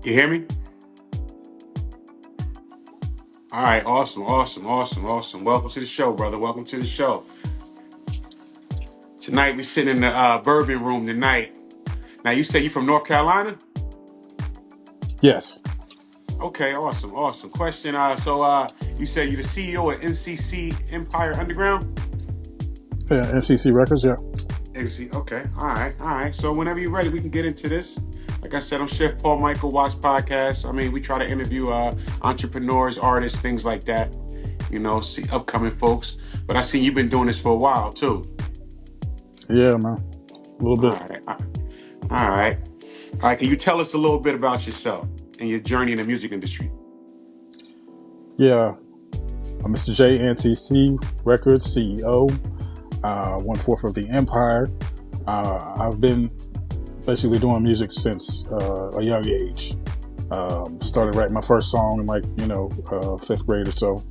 You hear me? All right, awesome. Welcome to the show, brother. Welcome to the show. Tonight we sitting in the bourbon room tonight. Now you say you from North Carolina? Yes. Okay, awesome. Question: you say you the CEO of NCC Empire Underground? Yeah, NCC Records, yeah. NCC. Okay, all right. So whenever you're ready, we can get into this. Like I said, I'm Chef Paul Michael WATS Podcast. I mean, we try to interview entrepreneurs, artists, things like that. You know, see upcoming folks. But I see you've been doing this for a while too. Yeah, man. A little bit. All right. Can you tell us a little bit about yourself and your journey in the music industry? Yeah. I'm Mr. J, NCC Records CEO, 1/4 of the Empire. I've been basically doing music since a young age. Started writing my first song in fifth grade or so.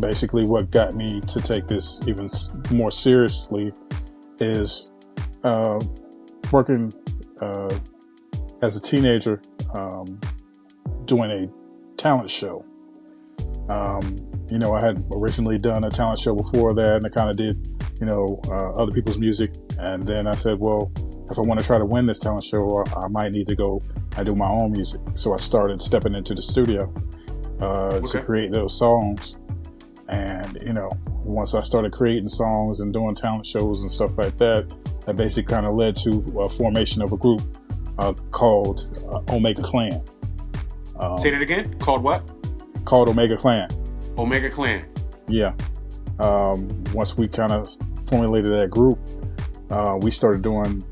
Basically what got me to take this even more seriously is working as a teenager, doing a talent show. I had originally done a talent show before that, and I kind of did, other people's music. And then I said, well, if I want to try to win this talent show, I might need to go and do my own music. So I started stepping into the studio to create those songs. And, once I started creating songs and doing talent shows and stuff like that, that basically kind of led to a formation of a group called Omega Clan. Say that again? Called what? Called Omega Clan. Omega Clan. Yeah. Once we kind of formulated that group, we started doing,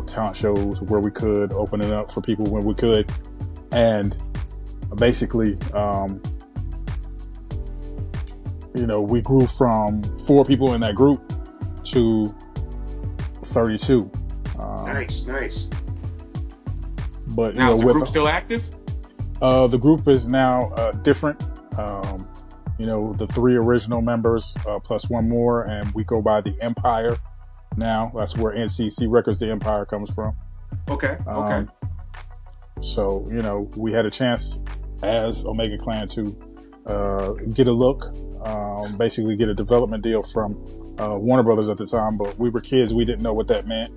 talent shows where we could, opening up for people when we could. And basically, we grew from 4 people in that group to 32. Nice. But now, is the group still active? The group is now different. The 3 original members plus 1 more, and we go by the Empire now. That's where NCC Records, the Empire, comes from. Okay. So, we had a chance as Omega Clan to get a look, basically get a development deal from Warner Brothers at the time, but we were kids. We didn't know what that meant.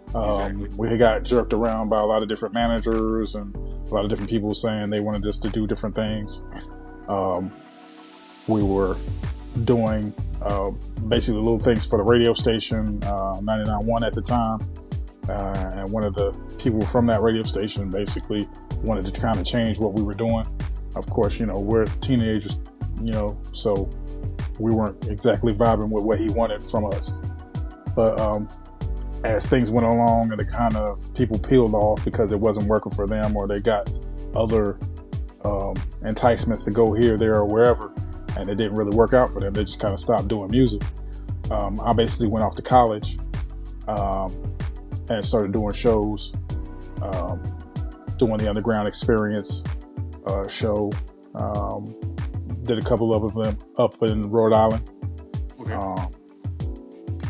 Exactly. We got jerked around by a lot of different managers and a lot of different people saying they wanted us to do different things. We were doing basically little things for the radio station, 99.1 at the time. And one of the people from that radio station basically wanted to kind of change what we were doing. Of course, we're teenagers, so we weren't exactly vibing with what he wanted from us. But as things went along and the kind of people peeled off because it wasn't working for them, or they got other enticements to go here, there, or wherever, and it didn't really work out for them, they just kind of stopped doing music. I basically went off to college and started doing shows, doing the Underground Experience show. Did a couple of them up in Rhode Island. Okay.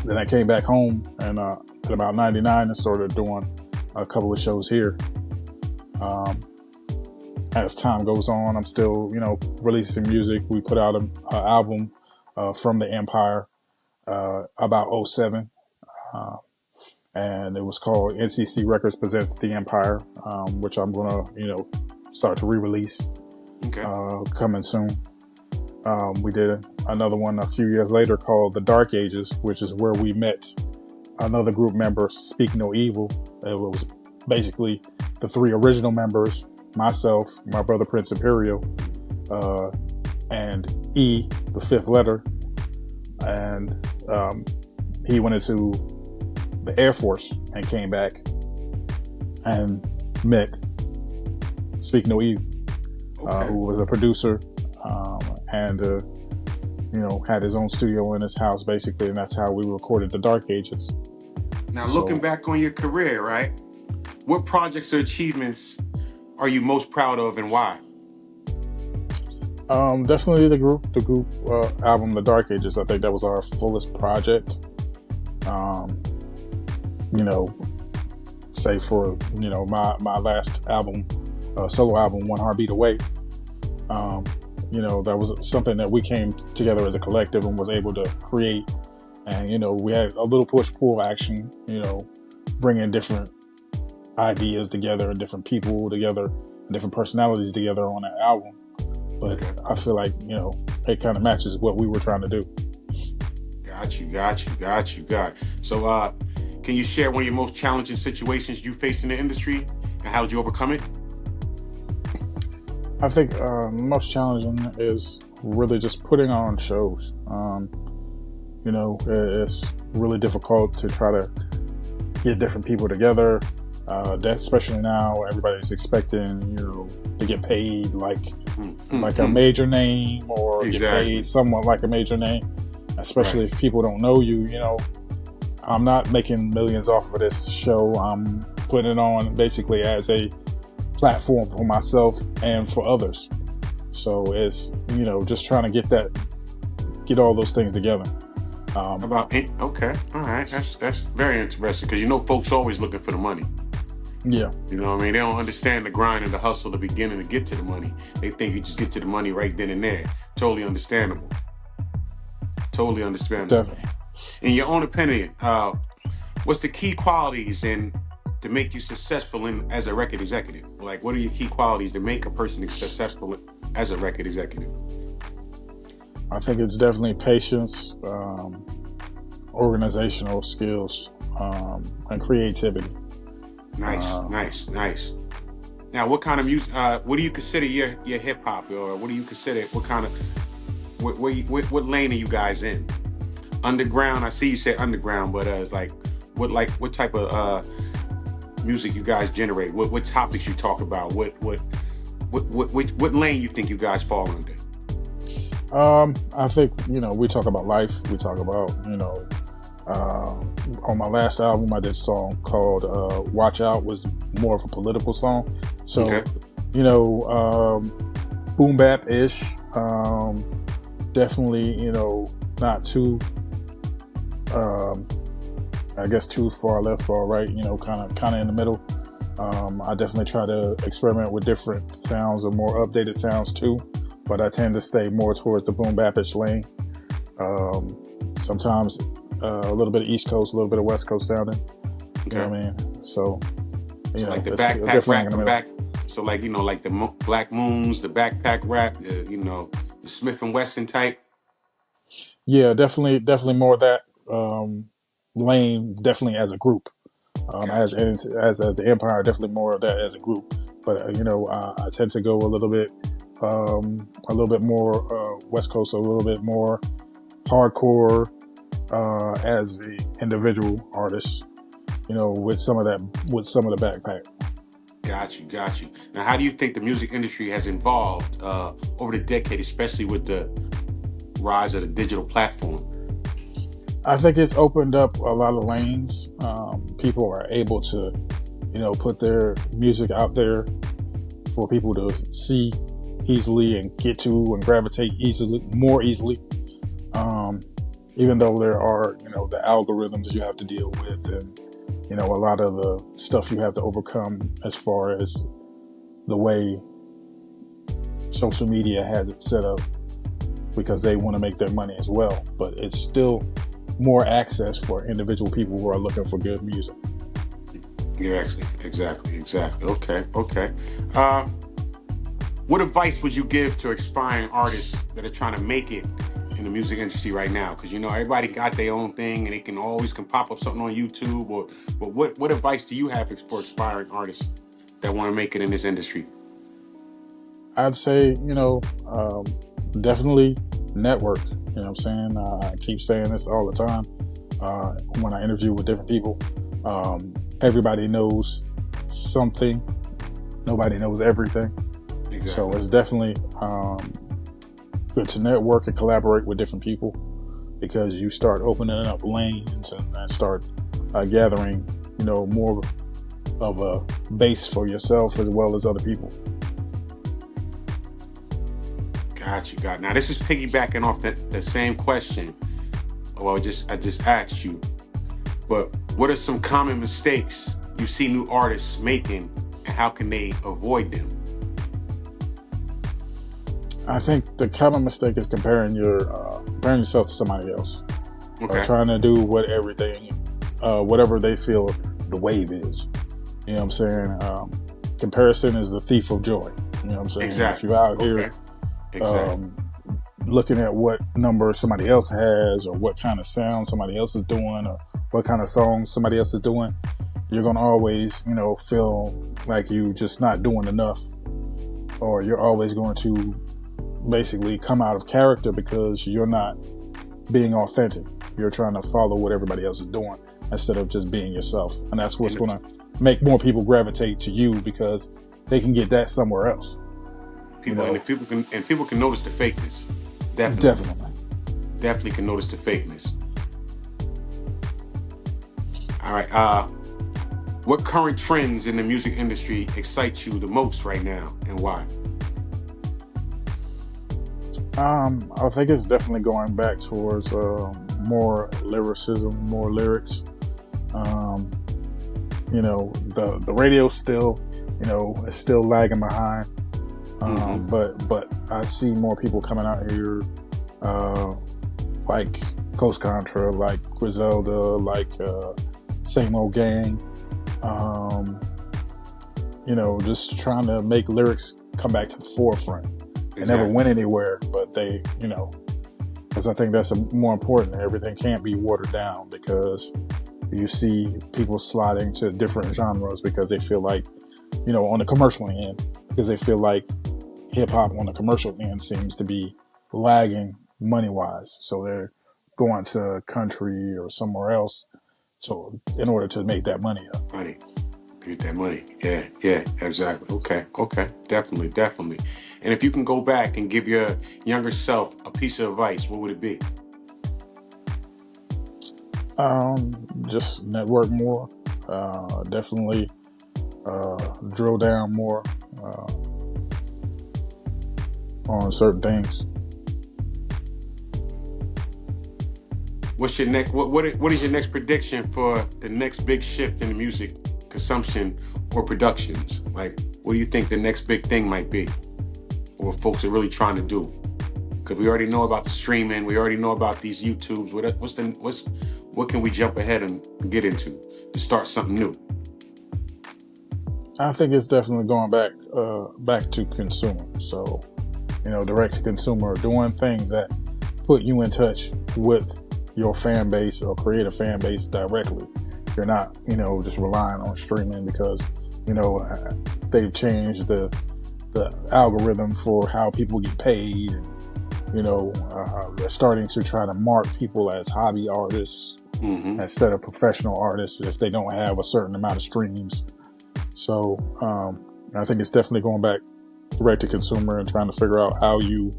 Then I came back home and at about 99 and started doing a couple of shows here. As time goes on, I'm still, releasing music. We put out an album from the Empire about 2007. And it was called NCC Records Presents the Empire, which I'm going to, start to re-release coming soon. We did another one a few years later called The Dark Ages, which is where we met another group member, Speak No Evil. It was basically the 3 original members, myself, my brother Prince Imperial, and E, the 5th letter. And he went into the Air Force and came back and met Speak No Evil, who was a producer and had his own studio in his house basically, and that's how we recorded The Dark Ages. Now, looking back on your career, right, what projects or achievements are you most proud of, and why? Definitely the group album, The Dark Ages. I think that was our fullest project. say for, my last album, solo album, One Heartbeat Away, that was something that we came together as a collective and was able to create. And, we had a little push-pull action, bringing different ideas together and different people together and different personalities together on that album. But I feel like, it kind of matches what we were trying to do. Got you. So, can you share one of your most challenging situations you faced in the industry and how did you overcome it? I think most challenging is really just putting on shows. It's really difficult to try to get different people together. Especially now, everybody's expecting, to get paid like a major name or get paid somewhat like a major name. Especially if people don't know you, I'm not making millions off of this show. I'm putting it on basically as a platform for myself and for others. So it's, just trying to get all those things together. Okay. All right. That's very interesting because, folks always looking for the money. Yeah. You know what I mean? They don't understand the grind and the hustle, the beginning to get to the money. They think you just get to the money right then and there. Totally understandable. Definitely. In your own opinion, what's the key qualities to make you successful as a record executive? Like, what are your key qualities to make a person successful as a record executive? I think it's definitely patience, organizational skills, and creativity. Nice. Now, what kind of music? What do you consider your hip hop, or what do you consider? What kind of what lane are you guys in? Underground. I see you say underground, but it's like what type of music you guys generate? What topics you talk about? What lane you think you guys fall under? I think we talk about life. We talk about on my last album I did a song called "Watch Out," was more of a political song. So boom bap ish. Definitely not too I guess too far left or right. Kind of in the middle. I definitely try to experiment with different sounds or more updated sounds too. But I tend to stay more towards the boom bap-ish lane. Sometimes a little bit of East Coast, a little bit of West Coast sounding. Okay. You know what I mean? So like the backpack rap from back. So like like the Black Moons, the backpack rap, the Smith and Wesson type. Yeah, definitely more of that lane. Definitely as a group, as the Empire, definitely more of that as a group. But I tend to go a little bit more West Coast, a little bit more hardcore as an individual artist, with some of the backpack. Got you. Now, how do you think the music industry has evolved over the decade, especially with the rise of the digital platform? I think it's opened up a lot of lanes. People are able to, put their music out there for people to see easily and get to and gravitate more easily. Even though there are, the algorithms you have to deal with and, a lot of the stuff you have to overcome as far as the way social media has it set up, because they want to make their money as well. But it's still more access for individual people who are looking for good music. Yeah, exactly. Okay. What advice would you give to aspiring artists that are trying to make it in the music industry right now? Because everybody got their own thing, and they can pop up something on YouTube. But what advice do you have for aspiring artists that want to make it in this industry? I'd say definitely network. You know what I'm saying? I keep saying this all the time when I interview with different people. Everybody knows something. Nobody knows everything. Exactly. So it's definitely good to network and collaborate with different people, because you start opening up lanes and start gathering, more of a base for yourself as well as other people. Got you. Now this is piggybacking off the same question. Well, I just asked you, but what are some common mistakes you see new artists making, and how can they avoid them? I think the common mistake is comparing yourself to somebody else, or Okay. trying to do whatever they feel the wave is. You know what I'm saying? Comparison is the thief of joy. You know what I'm saying? Exactly. If you're out here looking at what number somebody else has, or what kind of sound somebody else is doing, or what kind of songs somebody else is doing, you're going to always, feel like you just not doing enough, or you're always going to basically come out of character because you're not being authentic. You're trying to follow what everybody else is doing instead of just being yourself. And that's what's going to make more people gravitate to you, because they can get that somewhere else. People can notice the fakeness. Definitely can notice the fakeness. All right. What current trends in the music industry excite you the most right now, and why? I think it's definitely going back towards more lyricism, more lyrics. The radio still, is still lagging behind. But I see more people coming out here, like Coast Contra, like Griselda, like Same Old Gang. Just trying to make lyrics come back to the forefront. They never went anywhere, but they, because I think that's more important. Everything can't be watered down, because you see people sliding to different genres because they feel like, on the commercial end, because they feel like hip hop on the commercial end seems to be lagging money wise. So they're going to country or somewhere else, so in order to make that money up. Money. Get that money. Yeah, exactly. Okay. Definitely. And if you can go back and give your younger self a piece of advice, what would it be? Just network more. Definitely drill down more on certain things. What's your next? What is your next prediction for the next big shift in the music consumption or productions? Like, what do you think the next big thing might be, or what folks are really trying to do? Because we already know about the streaming, we already know about these YouTubes. What can we jump ahead and get into to start something new? I think it's definitely going back to consumer. So, direct to consumer, doing things that put you in touch with your fan base or create a fan base directly. You're not, just relying on streaming because, they've changed the algorithm for how people get paid. They're starting to try to mark people as hobby artists instead of professional artists if they don't have a certain amount of streams. So I think it's definitely going back direct to consumer and trying to figure out how you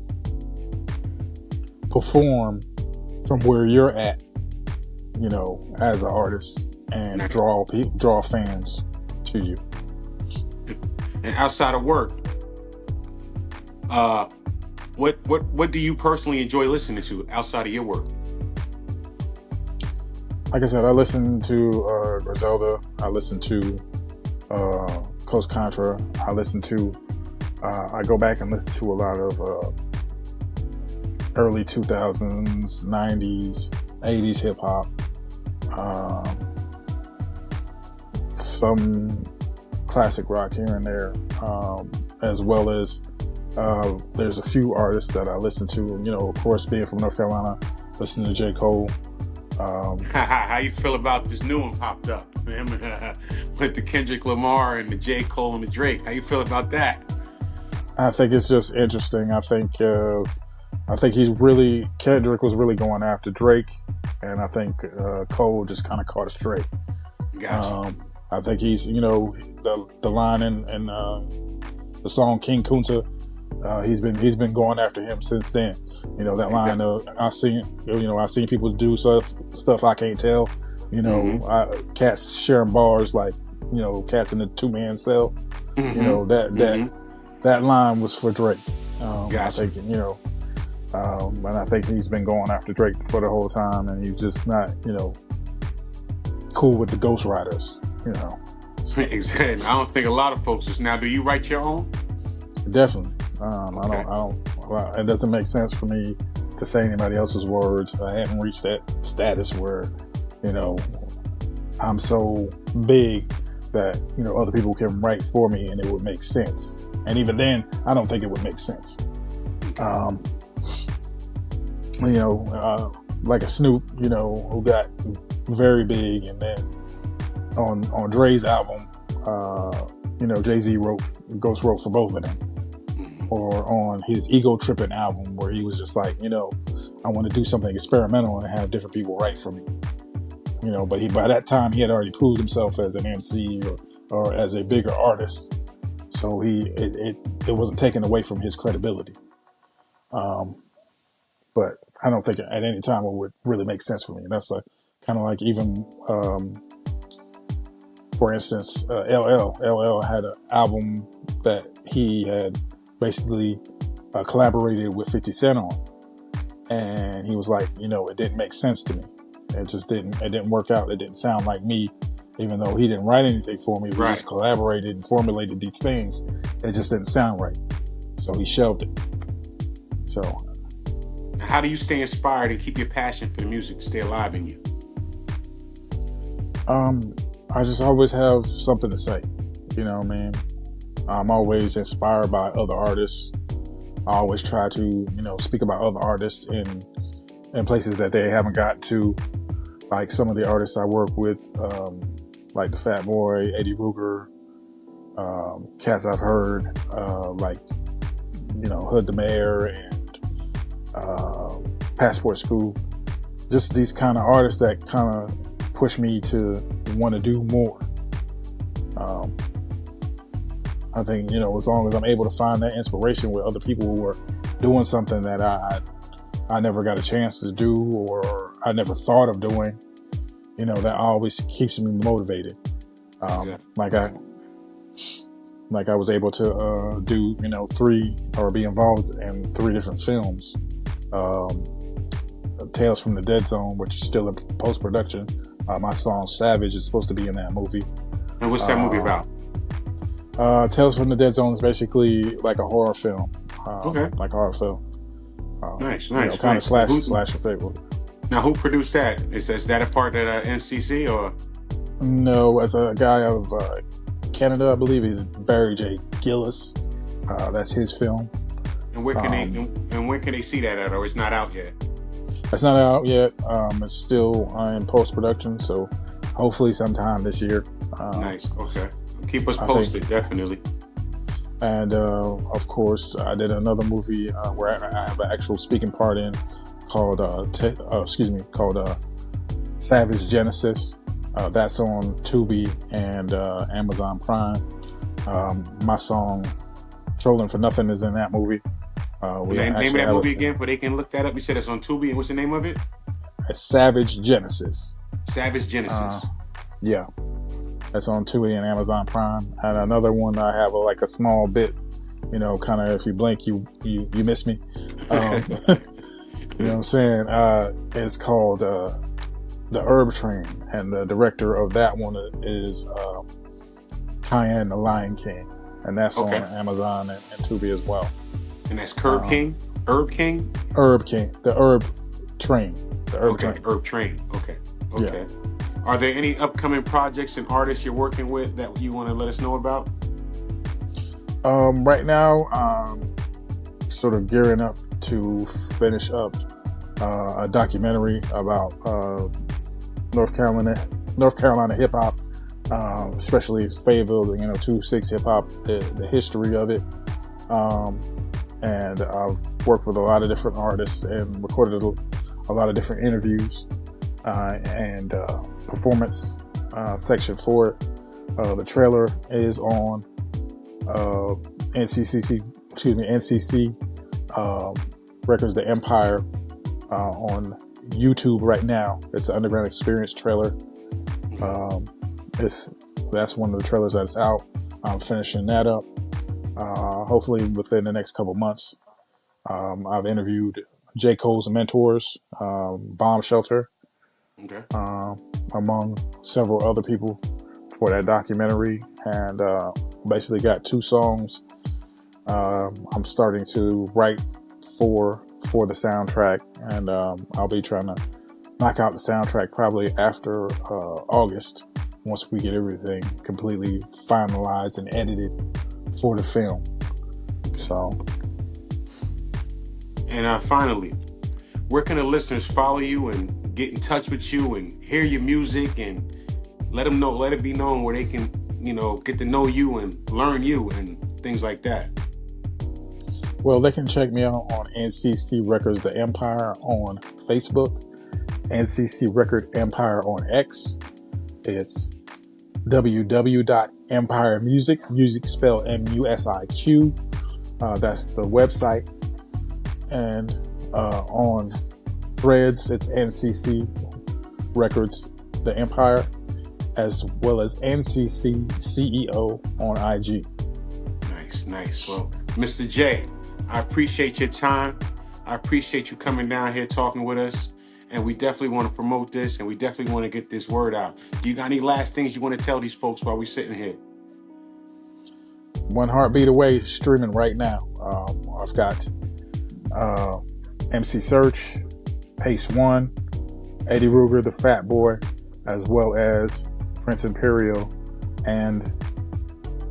perform from where you're at, as an artist, and draw fans to you. And outside of work, what do you personally enjoy listening to outside of your work? Like I said, I listen to Griselda. I listen to Coast Contra. I go back and listen to a lot of early 2000s, 90s, 80s hip hop. Some classic rock here and there, as well as there's a few artists that I listen to. Of course, being from North Carolina, listening to J. Cole. How you feel about this new one popped up with the Kendrick Lamar and the J. Cole and the Drake? How you feel about that? I think it's just interesting. I think Kendrick was really going after Drake, and I think Cole just kind of caught a straight. Gotcha. I think he's, the line in the song King Kunta, he's been going after him since then. That line of I've seen people do stuff I can't tell. Cats sharing bars like cats in a 2-man cell. That line was for Drake. Gotcha. I think and I think he's been going after Drake for the whole time, and he's just not cool with the ghostwriters. Exactly. I don't think a lot of folks just now. Do you write your own? Definitely. Okay. I don't, well, it doesn't make sense for me to say anybody else's words. I haven't reached that status where, you know, I'm so big that, you know, other people can write for me and it would make sense. And even then, I don't think it would make sense. You know, like a Snoop, you know, who got very big, and then on Dre's album, you know, Jay-Z wrote for both of them. Or on his Ego Trippin' album, where he was just like, you know, I want to do something experimental and have different people write for me. You know, but by that time he had already proved himself as an MC or as a bigger artist, so it wasn't taken away from his credibility. But I don't think at any time it would really make sense for me. That's kind of like even, for instance, LL had an album that he had basically collaborated with 50 Cent on, and he was like, you know, it didn't make sense to me. It didn't work out. It didn't sound like me, even though he didn't write anything for me. We just collaborated and formulated these things. It just didn't sound right. So he shelved it. So how do you stay inspired and keep your passion for the music to stay alive in you? I just always have something to say. You know what I mean? I'm always inspired by other artists. I always try to, you know, speak about other artists in places that they haven't got to. Like some of the artists I work with, like the Fat Boy, Eddie Ruger, cats I've heard, like, you know, Hood the Mayor and Passport School. Just these kind of artists that kind of push me to want to do more. I think, you know, as long as I'm able to find that inspiration with other people who are doing something that I never got a chance to do or I never thought of doing, you know, that always keeps me motivated. Like I was able to do, you know, be involved in 3 different films. Tales from the Dead Zone, which is still in post-production. My song Savage is supposed to be in that movie. And what's that movie about? Tales from the Dead Zone is basically like a horror film. Okay. Like a horror film. Nice. You know, kind of slasher flavor. Now, who produced that? Is that a part of NCC or? No, as a guy out of Canada, I believe he's Barry J. Gillis. That's his film. And where can they see that at, or it's not out yet? It's not out yet. It's still in post-production, so hopefully sometime this year. Nice. Okay. Keep us posted, definitely. And of course, I did another movie where I have an actual speaking part in called Savage Genesis. That's on Tubi and Amazon Prime. My song "Trolling for Nothing" is in that movie. Name of that movie again, but they can look that up. You said it's on Tubi, and what's the name of it? It's Savage Genesis. Savage Genesis. Yeah, that's on Tubi and Amazon Prime. And another one I have a small bit, you know, kind of if you blink, you miss me. You know what I'm saying? It's called The Herb Train, and the director of that one is Cayenne the Lion King, and that's on Amazon and Tubi as well. And that's Herb King? Herb King? Herb King. The Herb Train. The Herb Train. Herb Train. Okay. Yeah. Are there any upcoming projects and artists you're working with that you want to let us know about? Right now, sort of gearing up to finish up a documentary about North Carolina hip hop, especially Fayetteville, 2-6 hip hop, the history of it. And I've worked with a lot of different artists and recorded a lot of different interviews and performance section for it. The trailer is on NCC Records The Empire on YouTube right now. It's an Underground Experience trailer. That's one of the trailers that's out. I'm finishing that up. Hopefully within the next couple months. I've interviewed J. Cole's mentors, Bomb Shelter, among several other people for that documentary, and basically got 2 songs I'm starting to write for the soundtrack, and I'll be trying to knock out the soundtrack probably after August, once we get everything completely finalized and edited for the film. So, and finally, where can the listeners follow you and get in touch with you and hear your music, and let it be known where they can, get to know you and learn you and things like that? Well, they can check me out on NCC Records The Empire on Facebook, NCC Record Empire on X. It's www.empiremusic, music spelled MUSIQ. That's the website. And on Threads, it's NCC Records The Empire, as well as NCC CEO on IG. Nice. Well, Mr. J, I appreciate your time. I appreciate you coming down here talking with us. And we definitely want to promote this, and we definitely want to get this word out. Do you got any last things you want to tell these folks while we're sitting here? One Heartbeat Away streaming right now. I've got MC Search, Pace One, Eddie Ruger, the Fat Boy, as well as Prince Imperial and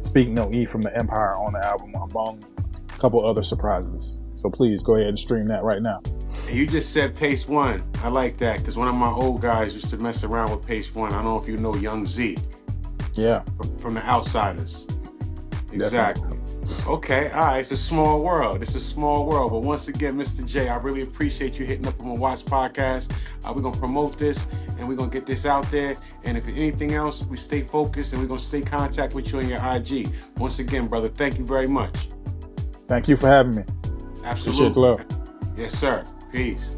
Speak No E from the Empire on the album, among a couple other surprises. So please go ahead and stream that right now. And you just said Pace One. I like that, because one of my old guys used to mess around with Pace One. I don't know if you know Young Z. Yeah. From The Outsiders. Exactly. Definitely. Okay, all right. It's a small world. But once again, Mr. J, I really appreciate you hitting up on my WWATS podcast. We're going to promote this, and we're going to get this out there. And if anything else, we stay focused, and we're going to stay in contact with you on your IG. Once again, brother, thank you very much. Thank you for having me. Absolutely. Appreciate the love. Yes, sir. Peace.